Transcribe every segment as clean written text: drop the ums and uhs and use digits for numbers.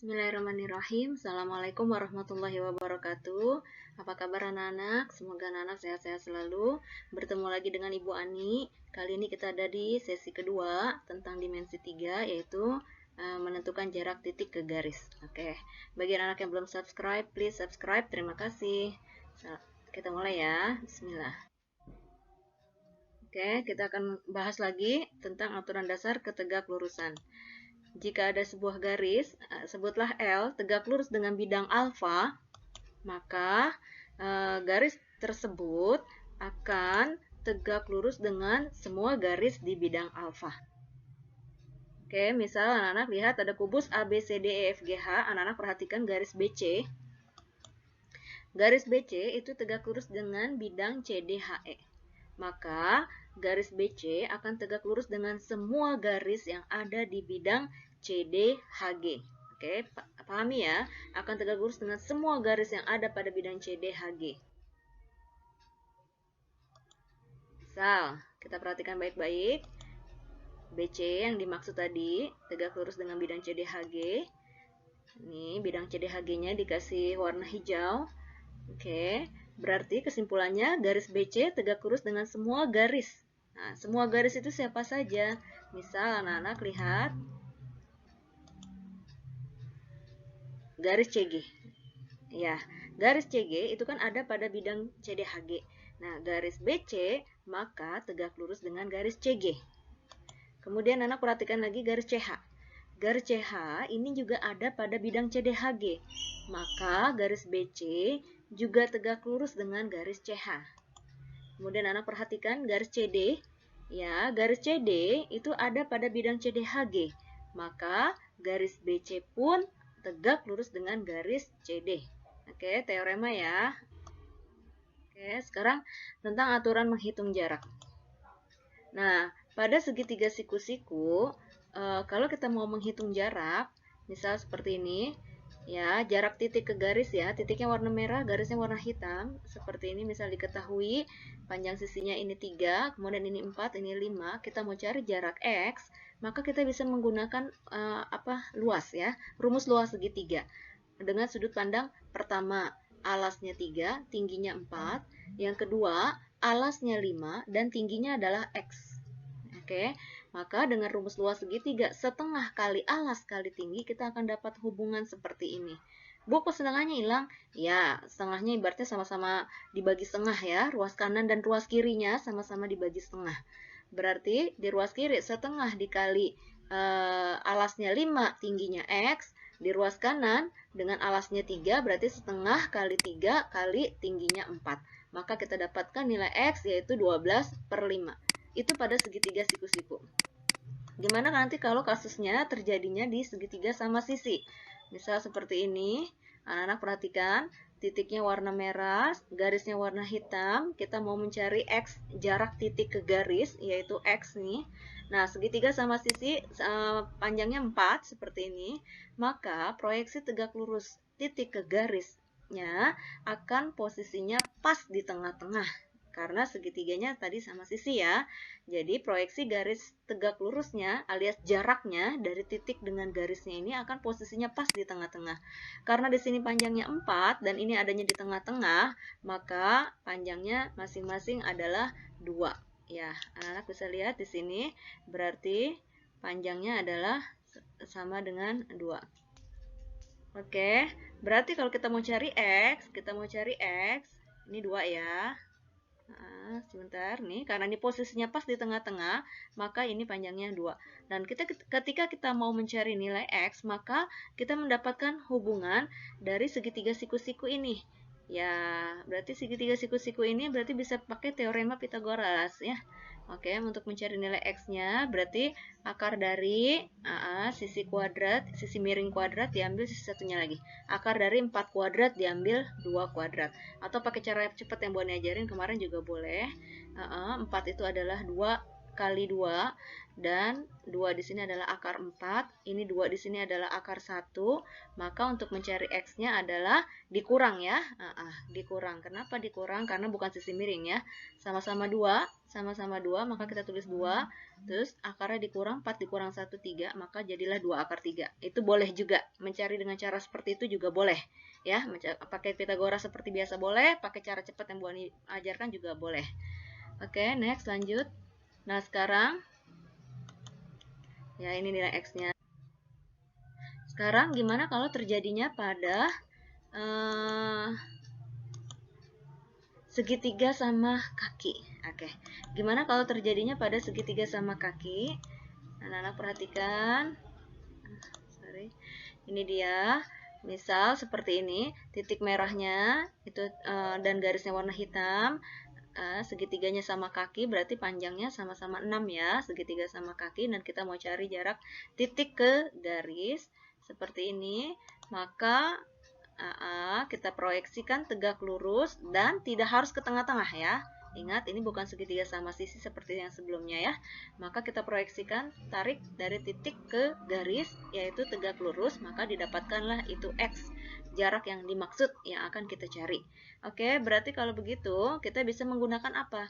Bismillahirrahmanirrahim. Assalamualaikum warahmatullahi wabarakatuh. Apa kabar anak-anak? Semoga anak-anak sehat-sehat selalu. Bertemu lagi dengan Ibu Ani. Kali ini kita ada di sesi kedua tentang dimensi 3, yaitu menentukan jarak titik ke garis. Oke. Bagi anak yang belum subscribe, please subscribe. Terima kasih. Kita mulai ya. Bismillah. Oke, kita akan bahas lagi tentang aturan dasar ketegak lurusan. Jika ada sebuah garis, sebutlah L, tegak lurus dengan bidang alfa, maka garis tersebut akan tegak lurus dengan semua garis di bidang alfa. Oke, misal anak-anak lihat ada kubus A, B, C, D, E, F, G, H. Anak-anak perhatikan garis BC. Garis BC itu tegak lurus dengan bidang C, D, H, E. Maka garis BC akan tegak lurus dengan semua garis yang ada di bidang CD, HG. Oke, pahami ya, akan tegak lurus dengan semua garis yang ada pada bidang CD, HG. Misal, kita perhatikan baik-baik. BC yang dimaksud tadi, tegak lurus dengan bidang CD, HG. Ini bidang CD, HG-nya dikasih warna hijau. Oke, berarti kesimpulannya garis BC tegak lurus dengan semua garis. Nah, semua garis itu siapa saja? Misal anak-anak lihat garis CG. Ya, garis CG itu kan ada pada bidang CDHG. Nah, garis BC maka tegak lurus dengan garis CG. Kemudian anak perhatikan lagi garis CH. Garis CH ini juga ada pada bidang CDHG. Maka garis BC juga tegak lurus dengan garis CH. Kemudian anak perhatikan garis CD. Ya, garis CD itu ada pada bidang CDHG. Maka garis BC pun tegak lurus dengan garis CD. Oke, teorema ya. Oke, sekarang tentang aturan menghitung jarak. Nah, pada segitiga siku-siku, kalau kita mau menghitung jarak, misal seperti ini, ya, jarak titik ke garis ya, titiknya warna merah, garisnya warna hitam, seperti ini misal diketahui, panjang sisinya ini 3, kemudian ini 4, ini 5, kita mau cari jarak X, maka kita bisa menggunakan luas ya, rumus luas segitiga. Dengan sudut pandang pertama, alasnya 3, tingginya 4, yang kedua, alasnya 5 dan tingginya adalah X. Oke, maka dengan rumus luas segitiga setengah kali alas kali tinggi kita akan dapat hubungan seperti ini. Bu, kok setengahnya hilang? Ya, setengahnya ibaratnya sama-sama dibagi setengah ya. Ruas kanan dan ruas kirinya sama-sama dibagi setengah. Berarti di ruas kiri setengah dikali alasnya 5, tingginya X. Di ruas kanan dengan alasnya 3 berarti setengah kali 3 kali tingginya 4. Maka kita dapatkan nilai X yaitu 12/5. Itu pada segitiga siku-siku. Gimana nanti kalau kasusnya terjadinya di segitiga sama sisi? Misal seperti ini, anak-anak perhatikan, titiknya warna merah, garisnya warna hitam, kita mau mencari X, jarak titik ke garis, yaitu X nih. Nah, segitiga sama sisi panjangnya 4, seperti ini, maka proyeksi tegak lurus titik ke garisnya akan posisinya pas di tengah-tengah. Karena segitiganya tadi sama sisi ya. Jadi proyeksi garis tegak lurusnya alias jaraknya dari titik dengan garisnya ini akan posisinya pas di tengah-tengah. Karena di sini panjangnya 4 dan ini adanya di tengah-tengah, maka panjangnya masing-masing adalah 2. Ya, anak-anak bisa lihat di sini berarti panjangnya adalah sama dengan 2. Oke, berarti kalau kita mau cari X, ini 2 ya. Nah, sebentar nih, karena ini posisinya pas di tengah-tengah, maka ini panjangnya 2. Dan ketika kita mau mencari nilai X, maka kita mendapatkan hubungan dari segitiga siku-siku ini. Ya, berarti segitiga siku-siku ini berarti bisa pakai teorema Pitagoras ya. Oke, untuk mencari nilai X-nya berarti akar dari sisi kuadrat, sisi miring kuadrat diambil sisi satunya lagi. Akar dari 4 kuadrat diambil 2 kuadrat. Atau pakai cara cepat yang Bu ajarin kemarin juga boleh. 4 itu adalah 2 kali 2, dan 2 di sini adalah akar 4, ini 2 di sini adalah akar 1, maka untuk mencari X-nya adalah dikurang ya. Dikurang. Kenapa dikurang? Karena bukan sisi miring ya. Sama-sama 2, maka kita tulis 2, terus akarnya dikurang, 4 dikurang 1, 3, maka jadilah 2 akar 3. Itu boleh juga, mencari dengan cara seperti itu juga boleh. Ya, pakai Pitagoras seperti biasa boleh, pakai cara cepat yang Bu Ani ajarkan juga boleh. Oke, next lanjut. Nah, sekarang ya ini nilai X-nya. Sekarang gimana kalau terjadinya pada segitiga sama kaki? Oke, gimana kalau terjadinya pada segitiga sama kaki? Anak-anak perhatikan. Sorry. Ini dia. Misal seperti ini, titik merahnya itu dan garisnya warna hitam. Segitiganya sama kaki, berarti panjangnya sama-sama 6 ya, segitiga sama kaki, dan kita mau cari jarak titik ke garis seperti ini. Maka kita proyeksikan tegak lurus dan tidak harus ke tengah-tengah ya. Ingat, ini bukan segitiga sama sisi seperti yang sebelumnya ya. Maka kita proyeksikan, tarik dari titik ke garis, yaitu tegak lurus, maka didapatkanlah itu X, jarak yang dimaksud yang akan kita cari. Oke, berarti kalau begitu, kita bisa menggunakan apa?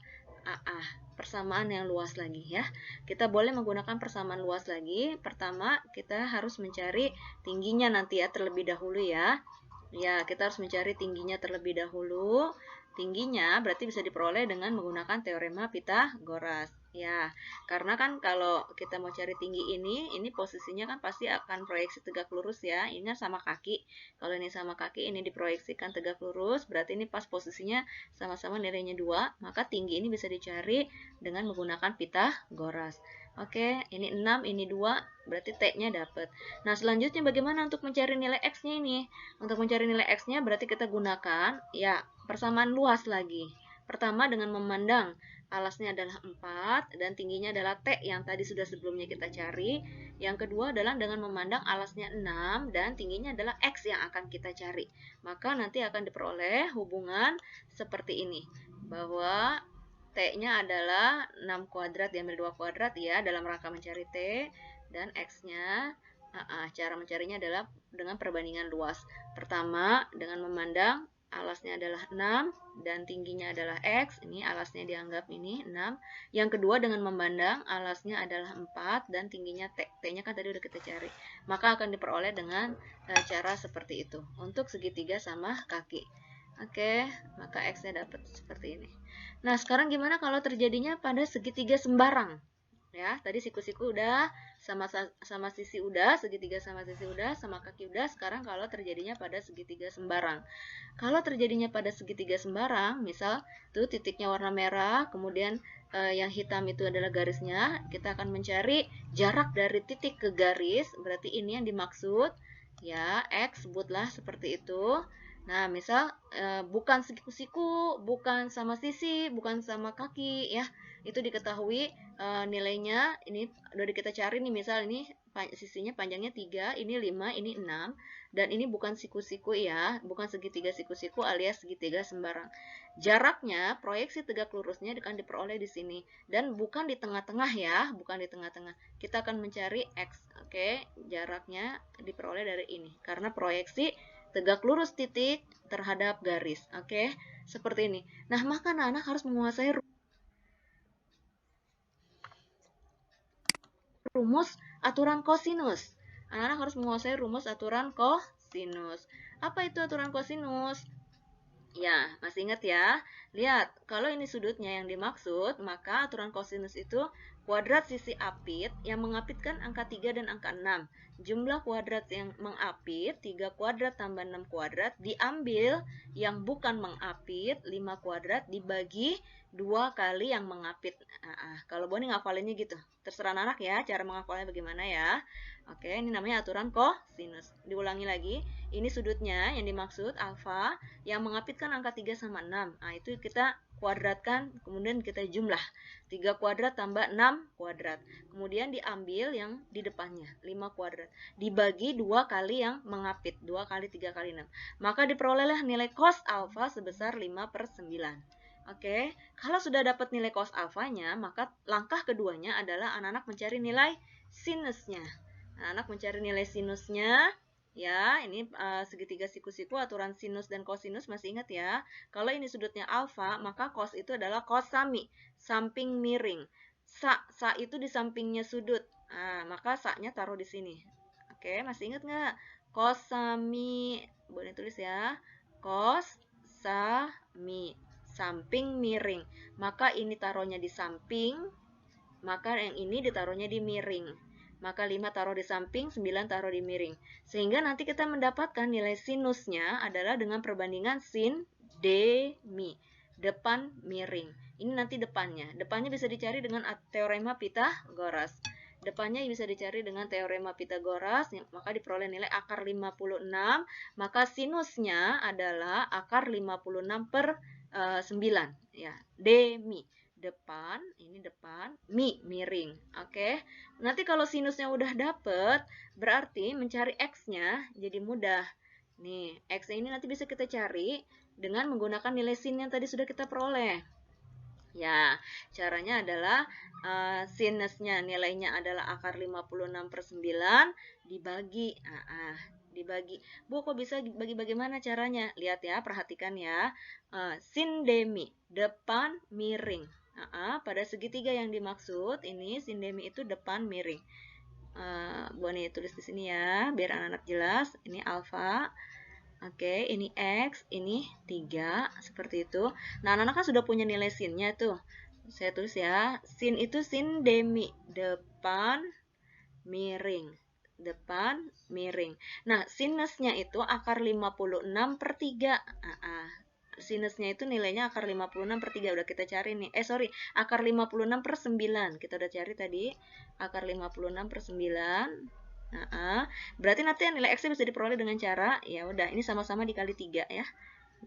Persamaan yang luas lagi ya. Kita boleh menggunakan persamaan luas lagi. Pertama, kita harus mencari tingginya nanti ya, terlebih dahulu ya. Ya, kita harus mencari tingginya terlebih dahulu. Tingginya berarti bisa diperoleh dengan menggunakan teorema Pitagoras. Ya, karena kan kalau kita mau cari tinggi ini posisinya kan pasti akan proyeksi tegak lurus ya. Ini sama kaki. Kalau ini sama kaki, ini diproyeksikan tegak lurus, berarti ini pas posisinya sama-sama nilainya 2, maka tinggi ini bisa dicari dengan menggunakan Pitagoras. Oke, ini 6, ini 2, berarti T-nya dapat. Nah, selanjutnya bagaimana untuk mencari nilai X-nya ini? Untuk mencari nilai X-nya berarti kita gunakan, ya, persamaan luas lagi. Pertama dengan memandang alasnya adalah 4 dan tingginya adalah T yang tadi sudah sebelumnya kita cari. Yang kedua adalah dengan memandang alasnya 6 dan tingginya adalah X yang akan kita cari. Maka nanti akan diperoleh hubungan seperti ini, bahwa T-nya adalah 6 kuadrat diambil 2 kuadrat ya, dalam rangka mencari T, dan X-nya, cara mencarinya adalah dengan perbandingan luas. Pertama, dengan memandang alasnya adalah 6 dan tingginya adalah X, ini alasnya dianggap ini 6. Yang kedua dengan memandang alasnya adalah 4 dan tingginya T. T-nya kan tadi udah kita cari. Maka akan diperoleh dengan cara seperti itu untuk segitiga sama kaki. Oke, maka X-nya dapat seperti ini. Nah, sekarang gimana kalau terjadinya pada segitiga sembarang? Ya, tadi siku-siku udah, sama sisi udah, segitiga sama sisi udah, sama kaki udah. Sekarang kalau terjadinya pada segitiga sembarang. Kalau terjadinya pada segitiga sembarang, misal tuh titiknya warna merah, kemudian yang hitam itu adalah garisnya, kita akan mencari jarak dari titik ke garis, berarti ini yang dimaksud. Ya, X sebutlah seperti itu. Nah, misal bukan siku-siku, bukan sama sisi, bukan sama kaki ya. Itu diketahui nilainya ini udah kita cari nih, misal ini sisinya panjangnya 3, ini 5, ini 6 dan ini bukan siku-siku ya, bukan segitiga siku-siku alias segitiga sembarang. Jaraknya, proyeksi tegak lurusnya akan diperoleh di sini dan bukan di tengah-tengah ya, bukan di tengah-tengah. Kita akan mencari X. Oke, jaraknya diperoleh dari ini karena proyeksi tegak lurus titik terhadap garis. Oke, seperti ini. Nah, maka anak-anak harus menguasai rumus aturan kosinus. Anak-anak harus menguasai rumus aturan kosinus. Apa itu aturan kosinus? Ya, masih ingat ya? Lihat, kalau ini sudutnya yang dimaksud, maka aturan kosinus itu kuadrat sisi apit yang mengapitkan angka 3 dan angka 6. Jumlah kuadrat yang mengapit, 3 kuadrat tambah 6 kuadrat, diambil yang bukan mengapit, 5 kuadrat, dibagi 2 kali yang mengapit. Kalau Boni ngafalinnya gitu. Terserah anak ya, cara menghafalnya bagaimana ya. Oke, ini namanya aturan kosinus. Diulangi lagi, ini sudutnya yang dimaksud alfa yang mengapitkan angka 3 sama 6. Nah, itu kita kuadratkan, kemudian kita jumlah. 3 kuadrat tambah 6 kuadrat. Kemudian diambil yang di depannya, 5 kuadrat. Dibagi 2 kali yang mengapit, 2 kali 3 kali 6. Maka diperolehlah nilai cos alfa sebesar 5/9. Oke, kalau sudah dapat nilai cos alfanya, maka langkah keduanya adalah anak-anak mencari nilai sinusnya. Anak-anak mencari nilai sinusnya, ya, ini segitiga siku-siku aturan sinus dan kosinus masih ingat ya. Kalau ini sudutnya alfa, maka cos itu adalah cos sami, samping miring. Sa itu di sampingnya sudut. Nah, maka sa-nya taruh di sini. Oke, masih ingat nggak? Cos sami, boleh tulis ya. Cos sami, samping miring. Maka ini taruhnya di samping, maka yang ini ditaruhnya di miring. Maka 5 taruh di samping, 9 taruh di miring. Sehingga nanti kita mendapatkan nilai sinusnya adalah dengan perbandingan sin demi. Depan miring. Ini nanti depannya. Depannya bisa dicari dengan teorema Pythagoras. Depannya bisa dicari dengan teorema Pythagoras, maka diperoleh nilai akar 56. Maka sinusnya adalah akar 56 per 9. Ya, demi. Depan, ini depan, miring. Oke. Nanti kalau sinusnya udah dapet, berarti mencari x-nya jadi mudah. Nih, x ini nanti bisa kita cari dengan menggunakan nilai sin yang tadi sudah kita peroleh. Ya, caranya adalah sinusnya nilainya adalah akar 56 per 9 dibagi. Dibagi. Bu, kok bisa bagi bagaimana caranya? Lihat ya, perhatikan ya. Sin demi, depan miring. Pada segitiga yang dimaksud, ini sin demi itu depan miring. Bu Ani tulis di sini ya, biar anak-anak jelas. Ini alfa. Oke, ini X, ini 3, seperti itu. Nah, anak-anak kan sudah punya nilai sinnya tuh. Saya tulis ya, sin itu sin demi, depan miring. Depan miring. Nah, sinusnya itu akar 56 per 3. Sinusnya itu nilainya akar 56 per 3. Udah kita cari nih. Akar 56 per 9. Kita udah cari tadi. Akar 56 per 9. Berarti nanti nilai X bisa diperoleh dengan cara, ya udah, ini sama-sama dikali 3 ya.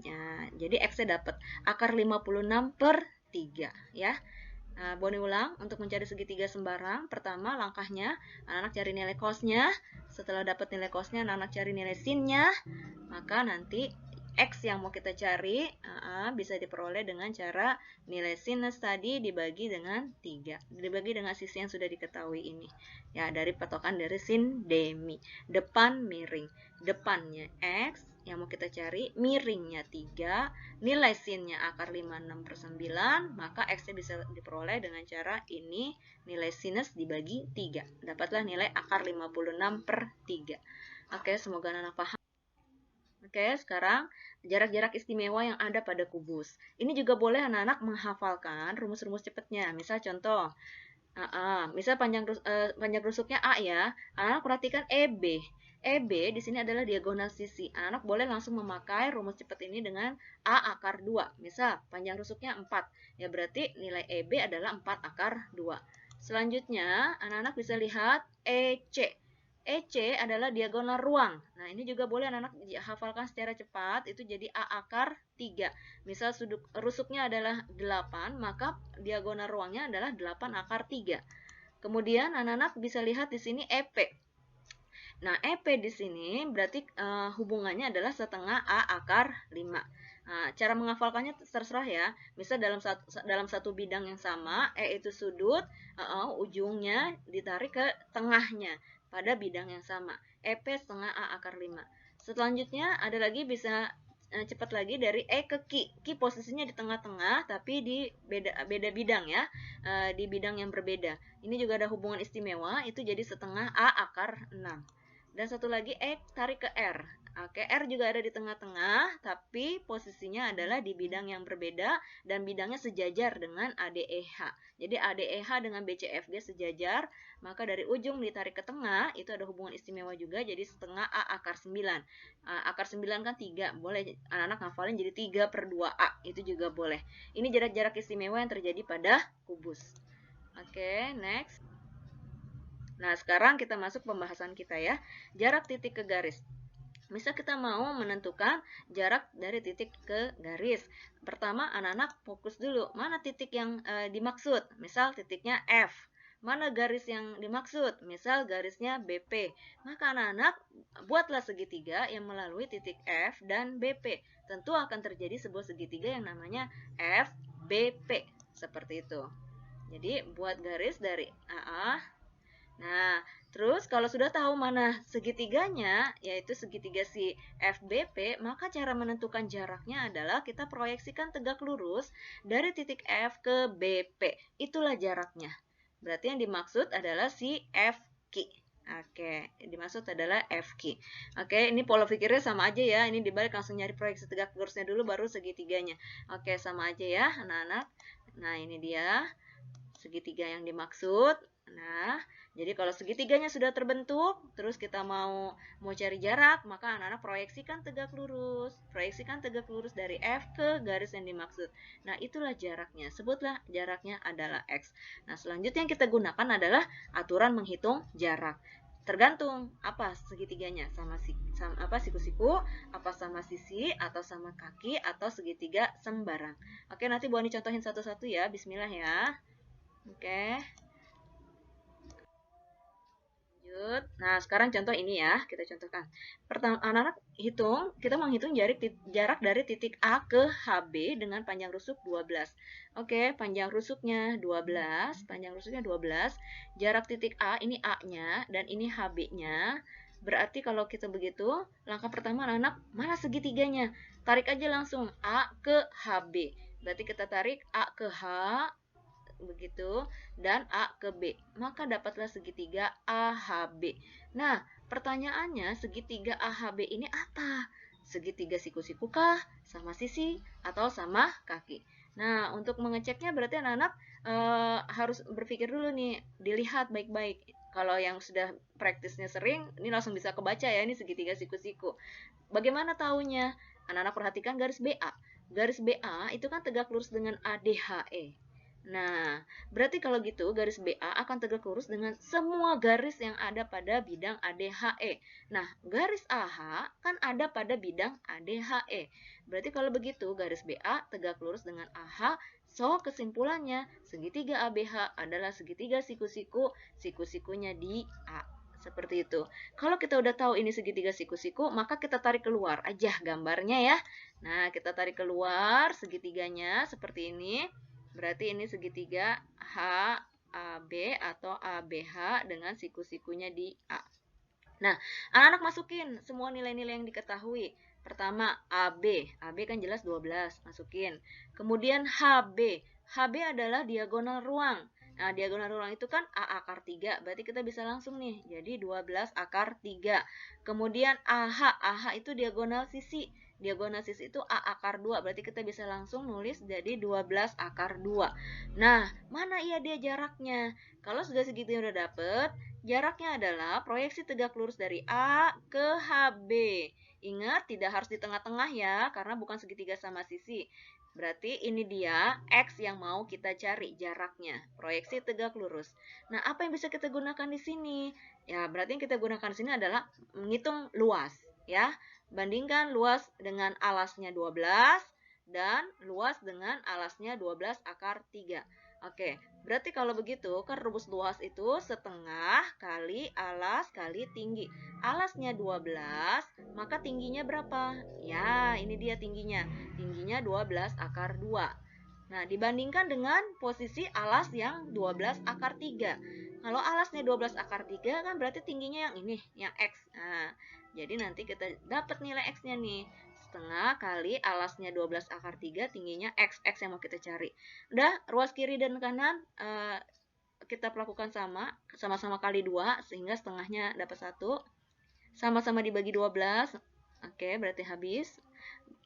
Ya, jadi X-nya dapat akar 56 per 3 ya. Nah, Boni ulang, untuk mencari segitiga sembarang, pertama langkahnya anak-anak cari nilai cosnya. Setelah dapat nilai cosnya, anak-anak cari nilai sinnya. Maka nanti X yang mau kita cari bisa diperoleh dengan cara nilai sinus tadi dibagi dengan 3. Dibagi dengan sisi yang sudah diketahui ini. Ya, dari patokan dari sin demi. Depan miring. Depannya X, yang mau kita cari, miringnya 3, nilai sinnya akar 56 per 9, maka X-nya bisa diperoleh dengan cara ini, nilai sinus dibagi 3. Dapatlah nilai akar 56 per 3. Oke, semoga anak paham. Oke, sekarang jarak-jarak istimewa yang ada pada kubus. Ini juga boleh anak-anak menghafalkan rumus-rumus cepatnya. Misal contoh, misal panjang rusuknya A ya. Anak perhatikan EB. EB di sini adalah diagonal sisi. Anak boleh langsung memakai rumus cepat ini dengan A akar 2. Misal panjang rusuknya 4. Ya berarti nilai EB adalah 4 akar 2. Selanjutnya, anak-anak bisa lihat EC. EC adalah diagonal ruang. Nah, ini juga boleh anak-anak hafalkan secara cepat. Itu jadi A akar 3. Misal sudut rusuknya adalah 8, maka diagonal ruangnya adalah 8 akar 3. Kemudian anak-anak bisa lihat di sini EP. Nah, EP di sini berarti hubungannya adalah setengah A akar 5. Nah, cara menghafalkannya terserah ya. Misal dalam satu bidang yang sama, E itu sudut, ujungnya ditarik ke tengahnya pada bidang yang sama. EP setengah A akar 5. Selanjutnya ada lagi bisa cepat lagi dari E ke Ki. Ki posisinya di tengah-tengah tapi di beda bidang ya. Di bidang yang berbeda. Ini juga ada hubungan istimewa, itu jadi setengah A akar 6. Dan satu lagi E tarik ke R. Oke, R juga ada di tengah-tengah, tapi posisinya adalah di bidang yang berbeda dan bidangnya sejajar dengan ADEH. Jadi ADEH dengan BCFG sejajar, maka dari ujung ditarik ke tengah, itu ada hubungan istimewa juga, jadi setengah A akar 9. Akar 9 kan 3, boleh anak-anak ngafalin jadi 3 per 2A, itu juga boleh. Ini jarak-jarak istimewa yang terjadi pada kubus. Oke, next. Nah, sekarang kita masuk pembahasan kita ya. Jarak titik ke garis. Misal kita mau menentukan jarak dari titik ke garis. Pertama, anak-anak fokus dulu. Mana titik yang dimaksud? Misal titiknya F. Mana garis yang dimaksud? Misal garisnya BP. Maka anak-anak buatlah segitiga yang melalui titik F dan BP. Tentu akan terjadi sebuah segitiga yang namanya F, BP. Seperti itu. Jadi buat garis dari AA. Nah, terus kalau sudah tahu mana segitiganya, yaitu segitiga si FBP, maka cara menentukan jaraknya adalah kita proyeksikan tegak lurus dari titik F ke BP. Itulah jaraknya. Berarti yang dimaksud adalah si FQ. Oke, dimaksud adalah FQ. Oke, ini pola pikirnya sama aja ya. Ini dibalik langsung nyari proyeksi tegak lurusnya dulu baru segitiganya. Oke, sama aja ya anak-anak. Nah, ini dia segitiga yang dimaksud. Nah, jadi kalau segitiganya sudah terbentuk, terus kita mau cari jarak, maka anak-anak proyeksikan tegak lurus. Proyeksikan tegak lurus dari F ke garis yang dimaksud. Nah, itulah jaraknya. Sebutlah jaraknya adalah X. Nah, selanjutnya yang kita gunakan adalah aturan menghitung jarak. Tergantung apa segitiganya, sama apa siku-siku, apa sama sisi, atau sama kaki, atau segitiga sembarang. Oke, nanti Bu Ani contohin satu-satu ya. Bismillah ya. Oke. Lanjut. Nah, sekarang contoh ini ya, kita contohkan. Pertama, anak-anak hitung, kita menghitung jarak dari titik A ke HB dengan panjang rusuk 12. Oke, panjang rusuknya 12, Jarak titik A, ini A-nya, dan ini HB-nya. Berarti kalau kita begitu, langkah pertama anak-anak, mana segitiganya? Tarik aja langsung A ke HB. Berarti kita tarik A ke H, begitu, dan A ke B, maka dapatlah segitiga AHB. Nah, pertanyaannya segitiga AHB ini apa? Segitiga siku-siku kah? Sama sisi? Atau sama kaki? Nah, untuk mengeceknya berarti anak-anak harus berpikir dulu nih, dilihat baik-baik. Kalau yang sudah praktisnya sering, ini langsung bisa kebaca ya, ini segitiga siku-siku. Bagaimana taunya? Anak-anak perhatikan garis BA. Garis BA itu kan tegak lurus dengan ADHE. Nah, berarti kalau gitu garis BA akan tegak lurus dengan semua garis yang ada pada bidang ADHE. Nah, garis AH kan ada pada bidang ADHE. Berarti kalau begitu garis BA tegak lurus dengan AH. So, kesimpulannya segitiga ABH adalah segitiga siku-siku, siku-sikunya di A. Seperti itu. Kalau kita udah tahu ini segitiga siku-siku, maka kita tarik keluar aja gambarnya ya. Nah, kita tarik keluar segitiganya seperti ini. Berarti ini segitiga HAB atau ABH dengan siku-sikunya di A. Nah, anak-anak masukin semua nilai-nilai yang diketahui. Pertama, AB. AB kan jelas 12, masukin. Kemudian HB. HB adalah diagonal ruang. Nah, diagonal ruang itu kan A akar 3, berarti kita bisa langsung nih, jadi 12 akar 3. Kemudian AH. AH itu diagonal sisi. Diagonal sisi itu A akar 2, berarti kita bisa langsung nulis jadi 12 akar 2. Nah, mana iya dia jaraknya? Kalau sudah segitu udah dapet, jaraknya adalah proyeksi tegak lurus dari A ke HB. Ingat, tidak harus di tengah-tengah ya, karena bukan segitiga sama sisi. Berarti ini dia X yang mau kita cari jaraknya. Proyeksi tegak lurus. Nah, apa yang bisa kita gunakan di sini? Ya, berarti yang kita gunakan di sini adalah menghitung luas. Ya, bandingkan luas dengan alasnya 12 dan luas dengan alasnya 12 akar 3. Oke, berarti kalau begitu kan rumus luas itu setengah kali alas kali tinggi. Alasnya 12, maka tingginya berapa? Ya, ini dia tingginya. Tingginya 12 akar 2. Nah, dibandingkan dengan posisi alas yang 12 akar 3. Kalau alasnya 12 akar 3 kan berarti tingginya yang ini, yang X. Nah, jadi nanti kita dapat nilai X-nya nih. Setengah kali alasnya 12 akar 3, tingginya X. X yang mau kita cari. Udah, ruas kiri dan kanan kita lakukan sama-sama kali 2, sehingga setengahnya dapat 1. Sama-sama dibagi 12. Oke, berarti habis.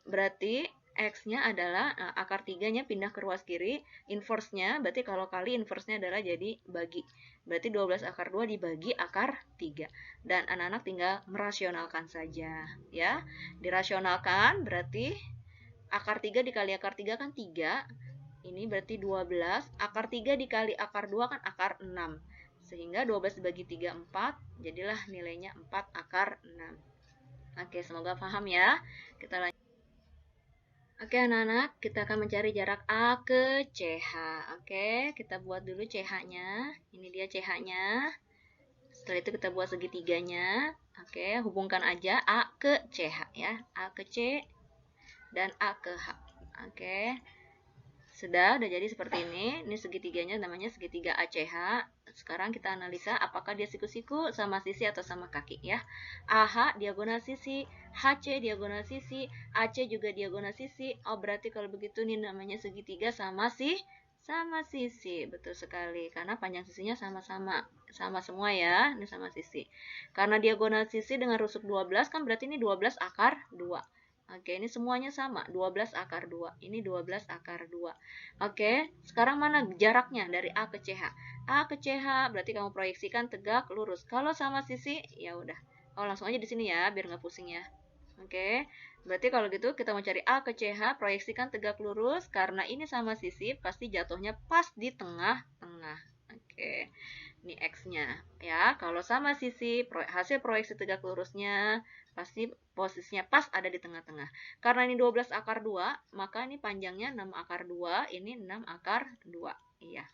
Berarti X-nya adalah akar 3-nya pindah ke ruas kiri, inverse-nya, berarti kalau kali inverse-nya adalah jadi bagi. Berarti 12 akar 2 dibagi akar 3. Dan anak-anak tinggal merasionalkan saja. Ya, dirasionalkan berarti akar 3 dikali akar 3 kan 3. Ini berarti 12. Akar 3 dikali akar 2 kan akar 6. Sehingga 12 dibagi 3, 4. Jadilah nilainya 4 akar 6. Oke, semoga paham ya. Kita lanjut. Oke anak-anak, kita akan mencari jarak A ke CH. Oke, kita buat dulu CH-nya. Ini dia CH-nya. Setelah itu kita buat segitiganya. Oke, hubungkan aja A ke CH ya. A ke C dan A ke H. Oke. Sudah jadi seperti ini. Ini segitiganya namanya segitiga ACH. Sekarang kita analisa apakah dia siku-siku, sama sisi atau sama kaki ya. AH diagonal sisi, HC diagonal sisi, AC juga diagonal sisi. Oh, berarti kalau begitu ini namanya segitiga sama sisi. Betul sekali. Karena panjang sisinya sama-sama. Sama semua ya. Ini sama sisi. Karena diagonal sisi dengan rusuk 12 kan berarti ini 12 akar 2. Oke, ini semuanya sama, 12 akar 2. Ini 12 akar 2. Oke, sekarang mana jaraknya dari A ke CH? A ke CH berarti kamu proyeksikan tegak lurus. Kalau sama sisi, ya udah. Oh, langsung aja di sini ya, biar nggak pusing ya. Oke, berarti kalau gitu kita mau cari A ke CH, proyeksikan tegak lurus. Karena ini sama sisi, pasti jatuhnya pas di tengah-tengah. Oke, ini X-nya ya. Kalau sama sisi, hasil proyeksi tegak lurusnya pasti posisinya pas ada di tengah-tengah. Karena ini 12 akar 2, maka ini panjangnya 6 akar 2, ini 6 akar 2. Iya.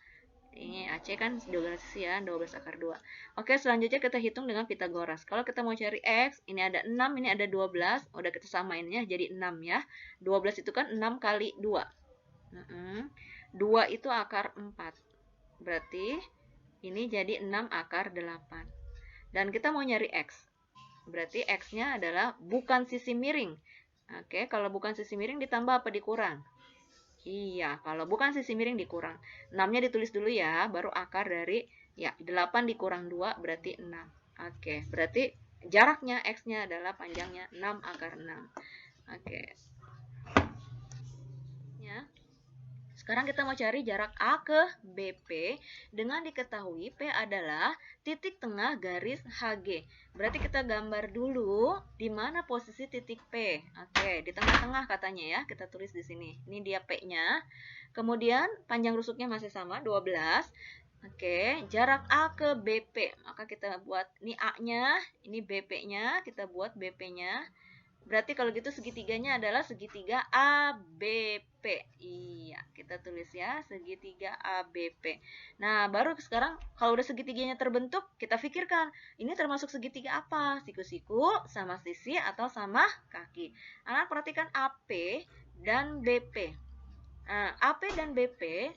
Ini AC kan diagonal sisi ya, 12 akar 2. Oke, selanjutnya kita hitung dengan Pitagoras. Kalau kita mau cari X, ini ada 6, ini ada 12. Udah kita samain ya, jadi 6 ya. 12 itu kan 6 kali 2. 2 itu akar 4. Berarti ini jadi 6 akar 8. Dan kita mau nyari X. Berarti X-nya adalah bukan sisi miring. Oke, kalau bukan sisi miring ditambah apa dikurang? Iya, kalau bukan sisi miring dikurang. 6-nya ditulis dulu ya, baru akar dari, ya 8 dikurang 2 berarti 6. Oke, berarti jaraknya X-nya adalah panjangnya 6 akar 6. Oke. Ya. Sekarang kita mau cari jarak A ke BP dengan diketahui P adalah titik tengah garis HG. Berarti kita gambar dulu di mana posisi titik P. Oke, di tengah-tengah katanya ya. Kita tulis di sini. Ini dia P-nya. Kemudian panjang rusuknya masih sama 12. Oke, jarak A ke BP. Maka kita buat ini A-nya, ini BP-nya, kita buat BP-nya. Berarti kalau gitu segitiganya adalah segitiga ABP. Iya, kita tulis ya, segitiga ABP. Nah, baru sekarang kalau udah segitiganya terbentuk, kita pikirkan, ini termasuk segitiga apa? Siku-siku, sama sisi, atau sama kaki. Anak perhatikan AP dan BP. AP dan BP,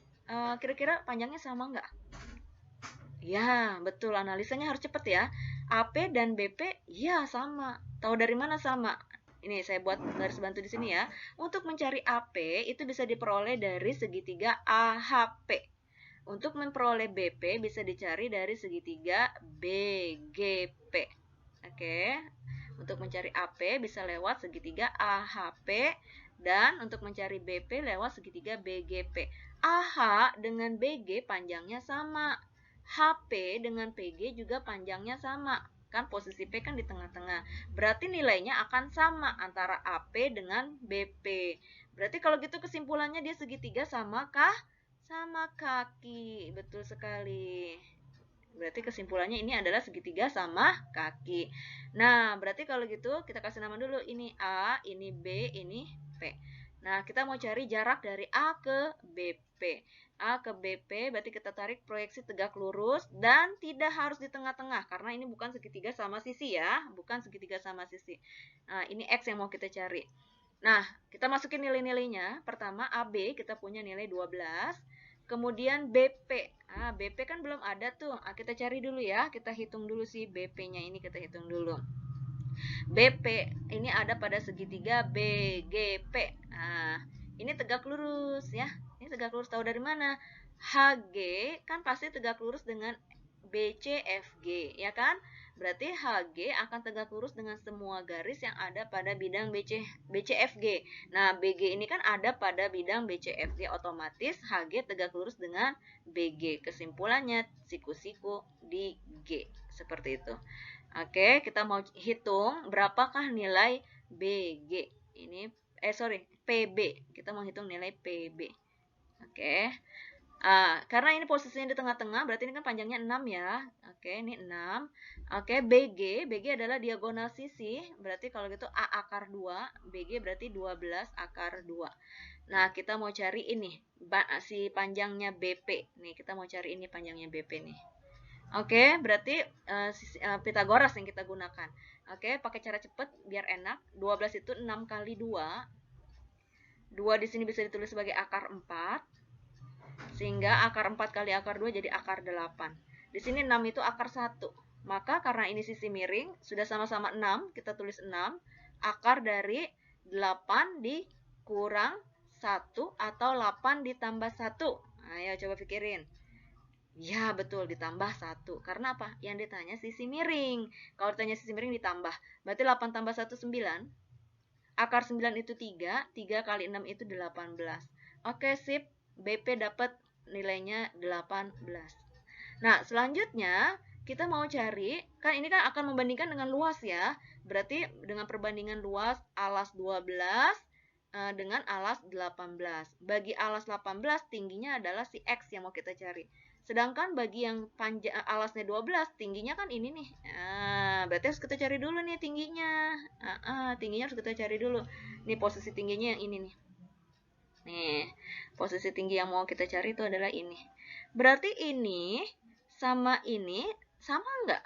kira-kira panjangnya sama nggak? Ya, betul. Analisanya harus cepat ya. AP dan BP, ya sama. Tahu dari mana sama? Ini saya buat garis bantu di sini ya. Untuk mencari AP itu bisa diperoleh dari segitiga AHP. Untuk memperoleh BP bisa dicari dari segitiga BGP. Oke. Untuk mencari AP bisa lewat segitiga AHP dan untuk mencari BP lewat segitiga BGP. AH dengan BG panjangnya sama. HP dengan PG juga panjangnya sama. Kan posisi P kan di tengah-tengah. Berarti nilainya akan sama antara AP dengan BP. Berarti kalau gitu kesimpulannya dia segitiga sama kah? Sama kaki. Betul sekali. Berarti kesimpulannya ini adalah segitiga sama kaki. Nah, berarti kalau gitu kita kasih nama dulu. Ini A, ini B, ini P. Nah, kita mau cari jarak dari A ke BP. A ke BP berarti kita tarik proyeksi tegak lurus dan tidak harus di tengah-tengah karena ini bukan segitiga sama sisi ya, bukan segitiga sama sisi. Nah, ini X yang mau kita cari. Nah, kita masukin nilai-nilainya. Pertama AB kita punya nilai 12. Kemudian BP. Nah, BP kan belum ada tuh. Nah, kita cari dulu ya. Kita hitung dulu sih BP-nya ini kita hitung dulu. BP ini ada pada segitiga BGP. Nah, ini tegak lurus ya. Ini tegak lurus tahu dari mana? HG kan pasti tegak lurus dengan BCFG, ya kan? Berarti HG akan tegak lurus dengan semua garis yang ada pada bidang BCFG. Nah, BG ini kan ada pada bidang BCFG, otomatis HG tegak lurus dengan BG. Kesimpulannya siku-siku di G. Seperti itu. Oke, kita mau hitung berapakah nilai BG. Ini PB. Kita mau hitung nilai PB. Oke. Karena ini posisinya di tengah-tengah, berarti ini kan panjangnya 6 ya. Oke, ini 6. Oke, BG adalah diagonal sisi, berarti kalau gitu A akar 2, BG berarti 12 akar 2. Nah, kita mau cari ini, si panjangnya BP. Nih, kita mau cari ini panjangnya BP nih. Oke, berarti Pitagoras yang kita gunakan. Oke, pakai cara cepat biar enak. 12 itu 6 kali 2. 2 di sini bisa ditulis sebagai akar 4. Sehingga akar 4 kali akar 2 jadi akar 8. Di sini 6 itu akar 1. Maka karena ini sisi miring, sudah sama-sama 6, kita tulis 6. Akar dari 8 dikurang 1 atau 8 ditambah 1. Ayo coba pikirin. Ya betul, ditambah 1. Karena apa? Yang ditanya sisi miring. Kalau ditanya sisi miring ditambah. Berarti 8 tambah 1, 9. Akar 9 itu 3. 3 kali 6 itu 18. Oke, sip. BP dapat nilainya 18. Nah, selanjutnya kita mau cari, kan ini kan akan membandingkan dengan luas ya. Berarti dengan perbandingan luas alas 12 dengan alas 18. Bagi alas 18 tingginya adalah si X yang mau kita cari. Sedangkan bagi yang panjang alasnya 12 tingginya kan ini nih. Berarti harus kita cari dulu nih tingginya. Tingginya harus kita cari dulu. Nih posisi tingginya yang ini nih. Nih, posisi tinggi yang mau kita cari itu adalah ini. Berarti ini sama ini sama nggak?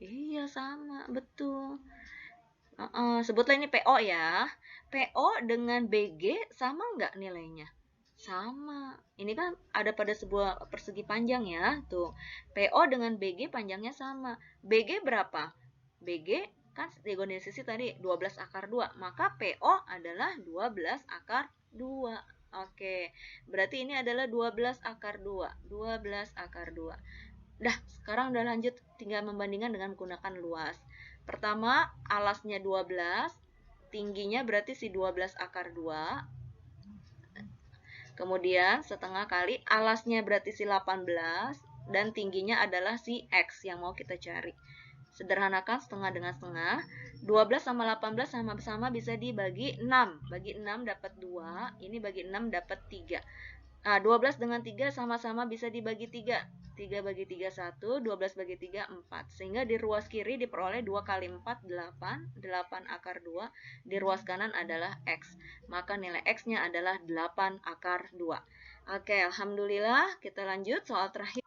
Iya sama, betul. Sebutlah ini PO ya. PO dengan BG sama nggak nilainya? Sama. Ini kan ada pada sebuah persegi panjang ya. Tuh, PO dengan BG panjangnya sama. BG berapa? BG kan diagonal sisi tadi 12 akar 2. Maka PO adalah 12 akar 2. Oke, berarti ini adalah 12 akar 2. 12 akar 2. Dah, sekarang udah lanjut tinggal membandingkan dengan menggunakan luas. Pertama, alasnya 12, tingginya berarti si 12 akar 2. Kemudian setengah kali alasnya berarti si 18 dan tingginya adalah si X yang mau kita cari. Sederhanakan setengah dengan setengah. 12 sama 18 sama-sama bisa dibagi 6. Bagi 6 dapat 2, ini bagi 6 dapat 3. 12 dengan 3 sama-sama bisa dibagi 3. 3 bagi 3, 1. 12 bagi 3, 4. Sehingga di ruas kiri diperoleh 2 kali 4, 8. 8 akar 2. Di ruas kanan adalah X. Maka nilai X-nya adalah 8 akar 2. Oke, alhamdulillah. Kita lanjut soal terakhir.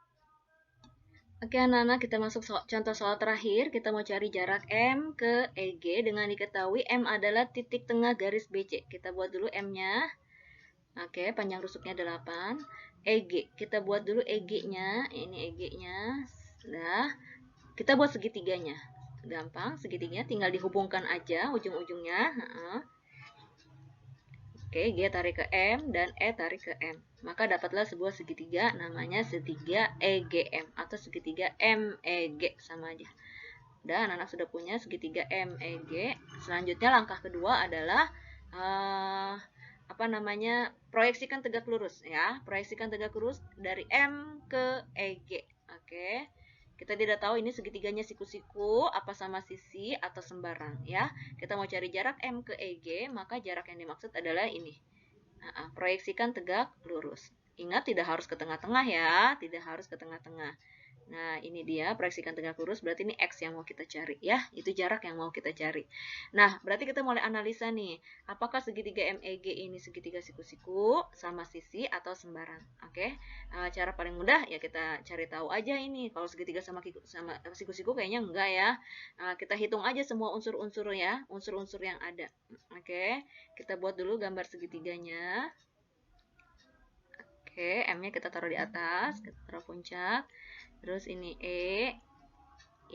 Oke anak-anak, kita masuk contoh soal terakhir. Kita mau cari jarak M ke EG dengan diketahui M adalah titik tengah garis BC. Kita buat dulu M-nya. Oke, panjang rusuknya 8. EG, kita buat dulu EG-nya. Ini EG-nya. Nah, kita buat segitiganya. Gampang, segitiganya tinggal dihubungkan aja ujung-ujungnya. Oke, G tarik ke M dan E tarik ke M. Maka dapatlah sebuah segitiga namanya segitiga EGM atau segitiga MEG, sama aja. Dan anak sudah punya segitiga MEG. Selanjutnya langkah kedua adalah proyeksikan tegak lurus ya. Proyeksikan tegak lurus dari M ke EG. Oke. Kita tidak tahu ini segitiganya siku-siku, apa sama sisi atau sembarang ya. Kita mau cari jarak M ke EG, maka jarak yang dimaksud adalah ini. Proyeksikan tegak lurus. Ingat tidak harus ke tengah-tengah ya, tidak harus ke tengah-tengah. Nah, ini dia proyeksikan tegak lurus, berarti ini X yang mau kita cari ya. Itu jarak yang mau kita cari. Nah, berarti kita mulai analisa nih. Apakah segitiga MEG ini segitiga siku-siku, sama sisi, atau sembarang? Oke. Cara paling mudah ya kita cari tahu aja ini. Kalau segitiga sama siku-siku kayaknya enggak ya. Kita hitung aja semua unsur-unsur ya, unsur-unsur yang ada. Oke. Kita buat dulu gambar segitiganya. Oke, M-nya kita taruh di atas, kita taruh puncak. Terus ini E,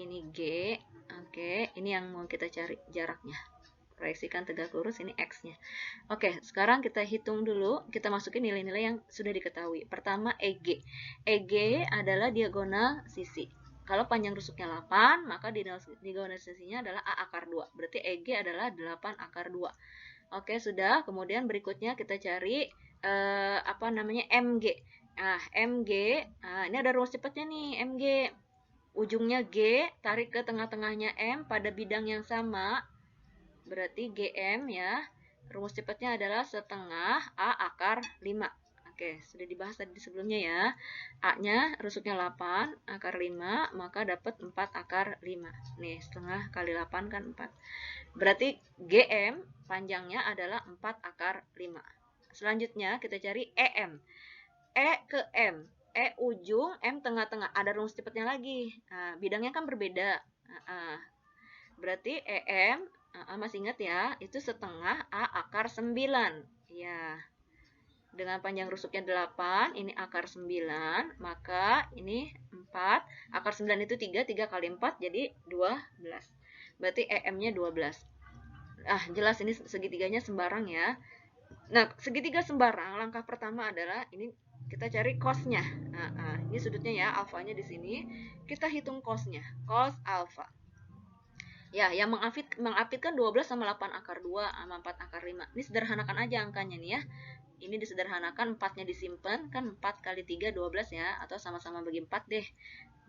ini G, oke, ini yang mau kita cari jaraknya. Proyeksikan tegak lurus, ini X-nya. Oke, sekarang kita hitung dulu, kita masukin nilai-nilai yang sudah diketahui. Pertama, EG. EG adalah diagonal sisi. Kalau panjang rusuknya 8, maka diagonal sisinya adalah A akar 2. Berarti EG adalah 8 akar 2. Oke, sudah. Kemudian berikutnya kita cari MG. Nah, MG, ini ada rumus cepatnya nih, MG. Ujungnya G, tarik ke tengah-tengahnya M pada bidang yang sama. Berarti GM ya. Rumus cepatnya adalah setengah A akar 5. Oke, sudah dibahas tadi sebelumnya ya. A-nya rusuknya 8, akar 5, maka dapat 4 akar 5. Nih, setengah kali 8 kan 4. Berarti GM panjangnya adalah 4 akar 5. Selanjutnya kita cari EM. E ke M. E ujung, M tengah-tengah. Ada rumus cepatnya lagi. Nah, bidangnya kan berbeda. Berarti EM, masih ingat ya, itu setengah A akar 9. Ya. dengan panjang rusuknya 8, ini akar 9, maka ini 4, akar 9 itu 3, 3 kali 4 jadi 12. Berarti EM-nya 12. Jelas ini segitiganya sembarang ya. Nah, segitiga sembarang, langkah pertama adalah ini kita cari cosnya. Ini sudutnya ya, alfanya di sini. Kita hitung cosnya, cos alfa. Ya, yang mengapitkan 12 sama 8 akar 2 sama 4 akar 5. Ini sederhanakan aja angkanya nih ya. Ini disederhanakan, 4-nya disimpan, kan 4 kali 3, 12 ya, atau sama-sama bagi 4 deh.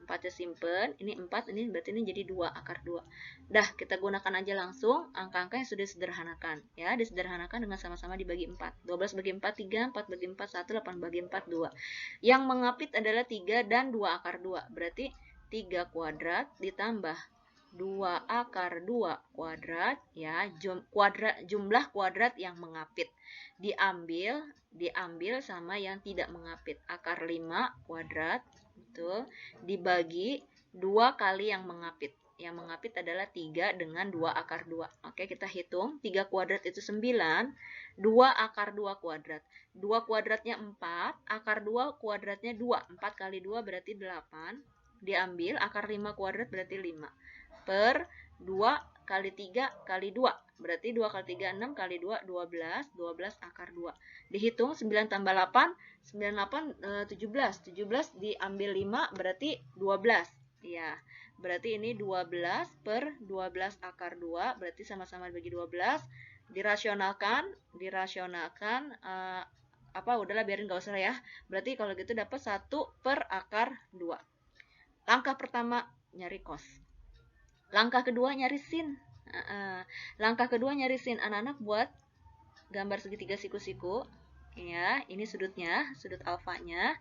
4-nya simpen, ini 4, ini berarti ini jadi 2 akar 2. Dah, kita gunakan aja langsung angka-angka yang sudah disederhanakan. Ya, disederhanakan dengan sama-sama dibagi 4. 12 bagi 4, 3, 4 bagi 4, 1, 8 bagi 4, 2. Yang mengapit adalah 3 dan 2 akar 2. Berarti 3 kuadrat ditambah 2 akar 2 kuadrat, ya, jumlah kuadrat yang mengapit. Diambil sama yang tidak mengapit. Akar 5 kuadrat, betul, dibagi 2 kali yang mengapit. Yang mengapit adalah 3 dengan 2 akar 2. Oke, kita hitung. 3 kuadrat itu 9, 2 akar 2 kuadrat. 2 kuadratnya 4, akar 2 kuadratnya 2. 4 kali 2 berarti 8. Diambil, akar 5 kuadrat berarti 5. Per 2 kali 3 kali 2. Berarti 2 kali 3, 6 kali 2, 12. 12 akar 2. Dihitung 9 tambah 8, 9, 8, 17. 17 diambil 5 berarti 12. Ya, berarti ini 12 per 12 akar 2. Berarti sama-sama bagi 12. Dirasionalkan. Udahlah biarin gak usah ya. Berarti kalau gitu dapat 1 per akar 2. Langkah pertama nyari cos. Langkah kedua nyari sin. Anak-anak buat gambar segitiga siku-siku. Ya, ini sudutnya, sudut alfanya.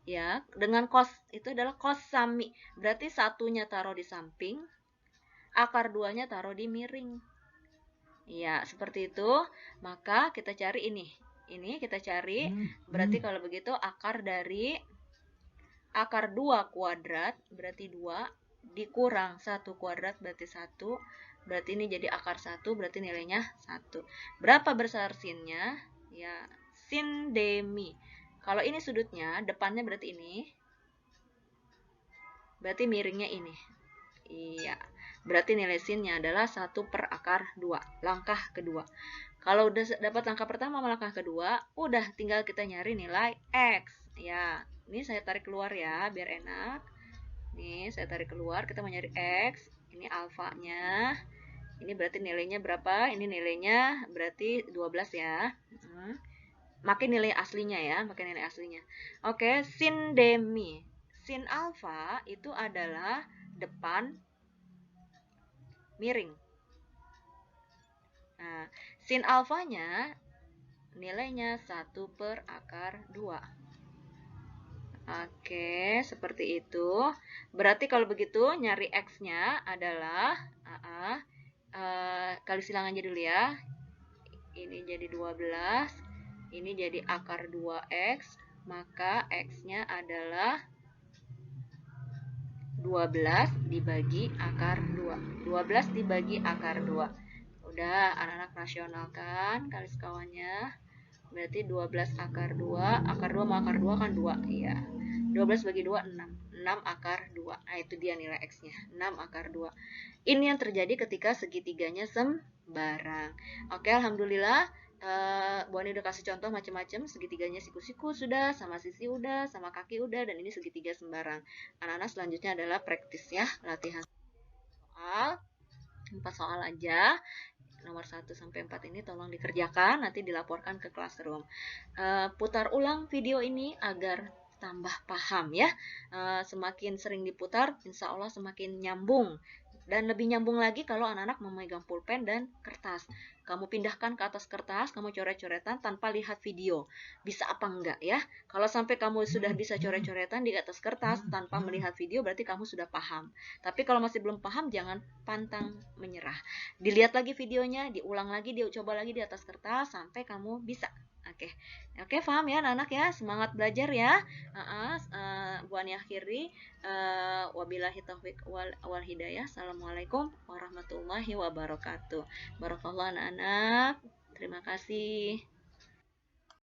Ya, dengan cos itu adalah cos sami. Berarti satunya taruh di samping, akar 2-nya taruh di miring. Ya, seperti itu. Maka kita cari ini. Ini kita cari. Berarti kalau begitu akar dari akar 2 kuadrat berarti 2 dikurang 1 kuadrat berarti 1. Berarti ini jadi akar 1, berarti nilainya 1. Berapa besar sinnya? Ya, sin demi. Kalau ini sudutnya, depannya berarti ini. Berarti miringnya ini. Iya. Berarti nilai sinnya adalah 1 per akar 2. Langkah kedua. Kalau udah dapat langkah pertama sama langkah kedua, udah tinggal kita nyari nilai X. Ya, ini saya tarik keluar ya, biar enak. Nih, saya tarik keluar, kita mau nyari X. Ini alfanya. Ini berarti nilainya berapa? Ini nilainya berarti 12 ya. Makin nilai aslinya ya, makin nilai aslinya. Oke, sin demi. Sin alfa itu adalah depan miring. Nah, sin alfanya nilainya 1 per akar 2. Oke, seperti itu. Berarti kalau begitu nyari X-nya adalah kali silang aja dulu ya. Ini jadi 12, ini jadi akar 2X, maka X-nya adalah 12 dibagi akar 2. 12 dibagi akar 2. Udah, anak-anak rasionalkan garis kawannya. Berarti 12 akar 2. Akar 2 sama akar 2 kan 2. Iya. 12 bagi 2, 6. 6 akar 2. Nah, itu dia nilai X-nya. 6 akar 2. Ini yang terjadi ketika segitiganya sembarang. Oke, alhamdulillah. Bu Ani udah kasih contoh macam-macam. Segitiganya siku-siku sudah, sama sisi udah, sama kaki udah, dan ini segitiga sembarang. Anak-anak selanjutnya adalah praktis ya, latihan soal. 4 soal aja. Nomor 1 sampai 4 ini tolong dikerjakan, nanti dilaporkan ke classroom. Putar ulang video ini agar tambah paham ya. Semakin sering diputar, insya Allah semakin nyambung. Dan lebih nyambung lagi kalau anak-anak memegang pulpen dan kertas. Kamu pindahkan ke atas kertas, kamu coret-coretan tanpa lihat video. Bisa apa enggak ya? Kalau sampai kamu sudah bisa coret-coretan di atas kertas tanpa melihat video, berarti kamu sudah paham. Tapi kalau masih belum paham, jangan pantang menyerah. Dilihat lagi videonya, diulang lagi, dicoba lagi di atas kertas sampai kamu bisa. Oke, paham ya anak-anak ya, semangat belajar ya. Bu Ani akhiri, wabillahi taufiq wal hidayah. Assalamualaikum warahmatullahi wabarakatuh. Barakallah anak-anak. Terima kasih.